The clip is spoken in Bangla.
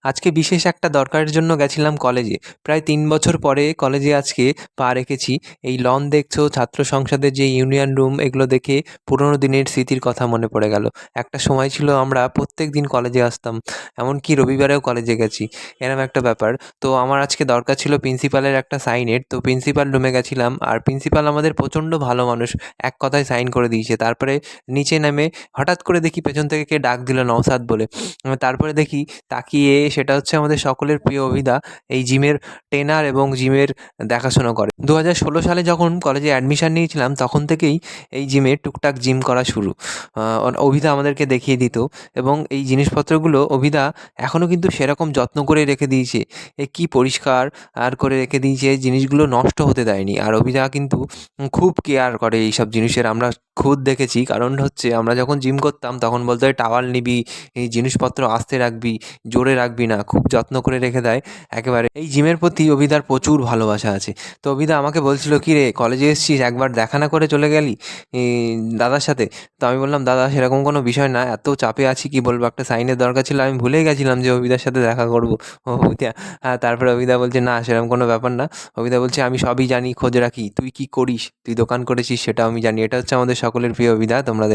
আজকে বিশেষ একটা দরকারের জন্য গেছিলাম কলেজে। প্রায় ৩ বছর পরে কলেজে আজকে পা রেখেছি। এই লন দেখছো, ছাত্র সংসদের যে ইউনিয়ন রুম, এগুলো দেখে পুরোনো দিনের স্মৃতির কথা মনে পড়ে গেল। একটা সময় ছিল আমরা প্রত্যেকদিন কলেজে আসতাম। এমনকি রবিবারেও কলেজে গেছি। এরম একটা ব্যাপার। তো আমার আজকে দরকার ছিল প্রিন্সিপালের একটা সাইনের। তো প্রিন্সিপাল রুমে গেছিলাম। আর প্রিন্সিপাল আমাদের প্রচণ্ড ভালো মানুষ। এক কথায় সাইন করে দিয়েছে। তারপরে নিচে নেমে হঠাৎ করে দেখি পেছন থেকে কে ডাক দিল নওশাদ বলে। তারপরে দেখি তাকিয়ে সেটা হচ্ছে আমাদের সকলের প্রিয় অভিদা, এই জিমের ট্রেনার এবং জিমের দেখাশোনা করে। 2016 সালে যখন কলেজে অ্যাডমিশন নিয়েছিলাম তখন থেকেই এই জিমে টুকটাক জিম করা শুরু। অভিদা আমাদেরকে দেখিয়ে দিত এবং এই জিনিসপত্রগুলো অভিদা এখনও কিন্তু সেরকম যত্ন করে রেখে দিয়েছে। কি পরিষ্কার আর করে রেখে দিয়েছে, জিনিসগুলো নষ্ট হতে দেয়নি। আর অভিদা কিন্তু খুব কেয়ার করে এইসব জিনিসের, আমরা খুদ দেখেছি। কারণ হচ্ছে আমরা যখন জিম করতাম তখন বলতো এই টাওয়াল নিবি, এই জিনিসপত্র আস্তে রাখবি, জোরে রাখবি না, খুব যত্ন করে রেখে দেয় একেবারে। এই জিমের প্রতি অভিদার প্রচুর ভালোবাসা আছে। তো অভিদা আমাকে বলছিল, কী রে কলেজে এসেছিস, একবার দেখা না করে চলে গেলি দাদার সাথে? তো আমি বললাম, দাদা সেরকম কোনো বিষয় না, এত চাপে আছি কি বলবো, একটা সাইনের দরকার ছিল, আমি ভুলেই গেছিলাম যে অভিদার সাথে দেখা করবো। অভিদা তারপরে অভিদা বলছে, না সেরকম কোনো ব্যাপার না। অভিদা বলছে, আমি সবই জানি, খোঁজ রাখি, তুই কি করিস, তুই দোকান করেছিস সেটাও আমি জানি। এটা হচ্ছে আমাদের সকলের প্রিয় অভিদা, তোমরা